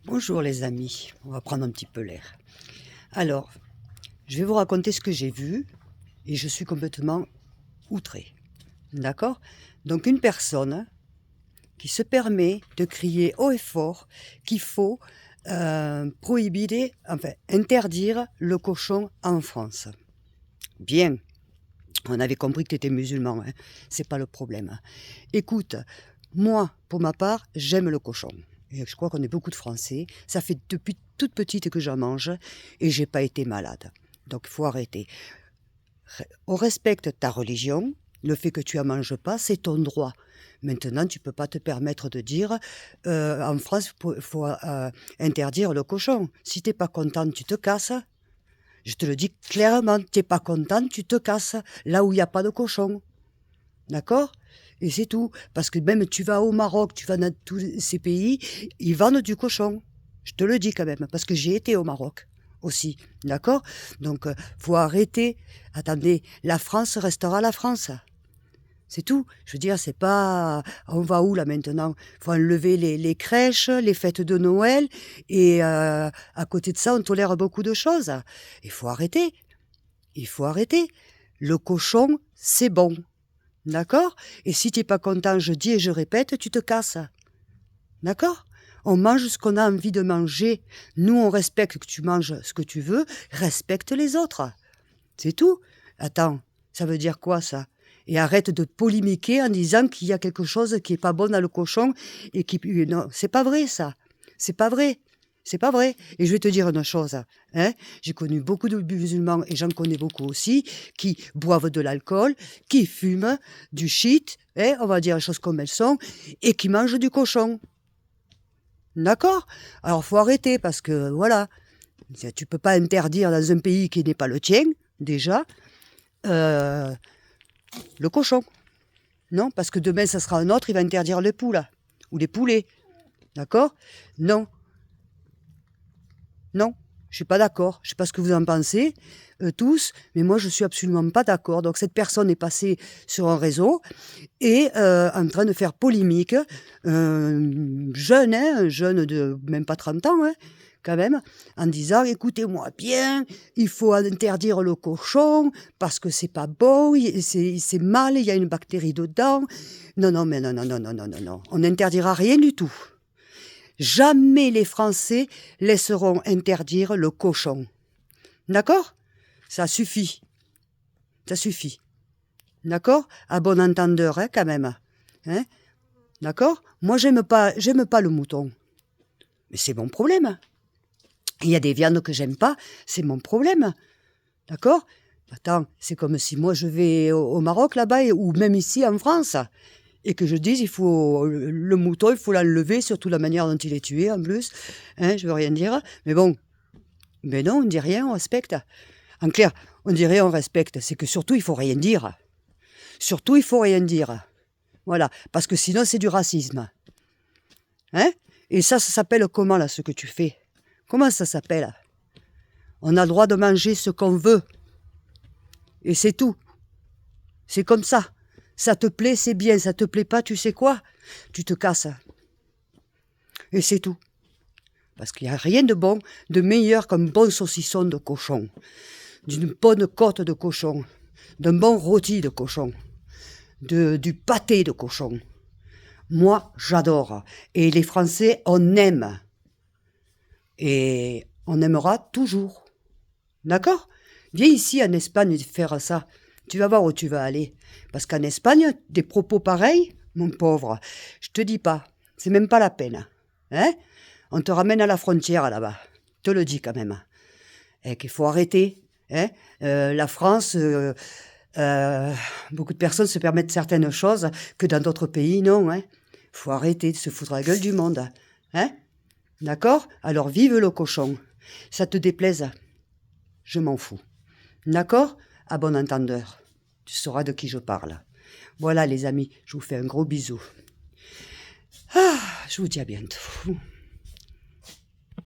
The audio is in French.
Bonjour les amis, on va prendre un petit peu l'air. Alors, je vais vous raconter ce que j'ai vu et je suis complètement outrée. D'accord? Donc une personne qui se permet de crier haut et fort qu'il faut prohiber, enfin interdire le cochon en France. Bien, on avait compris que tu étais musulman, hein, c'est pas le problème. Écoute, moi, pour ma part, j'aime le cochon. Et je crois qu'on est beaucoup de Français. Ça fait depuis toute petite que j'en mange et j'ai pas été malade. Donc il faut arrêter. On respecte ta religion. Le fait que tu en manges pas, c'est ton droit. Maintenant, tu peux pas te permettre de dire en France, faut interdire le cochon. Si t'es pas content, tu te casses. Je te le dis clairement, t'es pas content, tu te casses. Là où il n'y a pas de cochon. D'accord? Et c'est tout. Parce que même tu vas au Maroc, tu vas dans tous ces pays, ils vendent du cochon. Je te le dis quand même, parce que j'ai été au Maroc aussi. D'accord? Donc, faut arrêter. Attendez, la France restera la France. C'est tout. Je veux dire, c'est pas. On va où là maintenant? Faut enlever les crèches, les fêtes de Noël, et à côté de ça, on tolère beaucoup de choses. Il faut arrêter. Il faut arrêter. Le cochon, c'est bon. D'accord? Et si tu n'es pas content, je dis et je répète, tu te casses. D'accord? On mange ce qu'on a envie de manger. Nous, on respecte que tu manges ce que tu veux. Respecte les autres. C'est tout. Attends, ça veut dire quoi ça? Et arrête de polémiquer en disant qu'il y a quelque chose qui est pas bon dans le cochon et qui... Non, c'est pas vrai ça. C'est pas vrai. C'est pas vrai. Et je vais te dire une chose. Hein? J'ai connu beaucoup de musulmans, et j'en connais beaucoup aussi, qui boivent de l'alcool, qui fument du shit, hein, on va dire les choses comme elles sont, et qui mangent du cochon. D'accord? Alors, faut arrêter parce que, voilà, tu peux pas interdire dans un pays qui n'est pas le tien, déjà, euh, le cochon. Non, parce que demain, ça sera un autre, il va interdire les poules ou les poulets. D'accord? Non, non, je suis pas d'accord. Je sais pas ce que vous en pensez, tous, mais moi, je suis absolument pas d'accord. Donc, cette personne est passée sur un réseau et en train de faire polémique. Jeune, hein, un jeune de même pas 30 ans, hein, quand même, en disant, écoutez-moi bien, il faut interdire le cochon parce que c'est pas bon, c'est mal, il y a une bactérie dedans. Non, non, mais non, non, non, non, non, non, non. On n'interdira rien du tout. Jamais les Français laisseront interdire le cochon. D'accord? Ça suffit. Ça suffit. D'accord? À bon entendeur, hein, quand même. Hein? D'accord? Moi, j'aime pas le mouton. Mais c'est mon problème. Il y a des viandes que j'aime pas, c'est mon problème. D'accord? Attends, c'est comme si moi je vais au Maroc là-bas, ou même ici en France, et que je dise, il faut le mouton, il faut l'enlever, surtout la manière dont il est tué en plus. Hein, je veux rien dire. Mais bon, mais non, on dit rien, on respecte. En clair, on dirait on respecte, c'est que surtout il faut rien dire. Surtout il faut rien dire. Voilà, parce que sinon c'est du racisme. Hein? Et ça s'appelle comment là ce que tu fais? Comment ça s'appelle? On a le droit de manger ce qu'on veut. Et c'est tout. C'est comme ça. Ça te plaît, c'est bien. Ça te plaît pas, tu sais quoi? Tu te casses. Et c'est tout. Parce qu'il n'y a rien de bon, de meilleur qu'un bon saucisson de cochon, d'une bonne côte de cochon, d'un bon rôti de cochon, du pâté de cochon. Moi, j'adore. Et les Français, on aime. Et on aimera toujours. D'accord? Viens ici en Espagne faire ça. Tu vas voir où tu vas aller. Parce qu'en Espagne, des propos pareils, mon pauvre, je te dis pas, c'est même pas la peine. Hein? On te ramène à la frontière là-bas. Je te le dis quand même. Et qu'il faut arrêter. Hein? La France, beaucoup de personnes se permettent certaines choses que dans d'autres pays, non. Hein? Faut arrêter de se foutre la gueule du monde. Hein? D'accord? Alors vive le cochon. Ça te déplaise? Je m'en fous. D'accord? À bon entendeur. Tu sauras de qui je parle. Voilà les amis, je vous fais un gros bisou. Je vous dis à bientôt.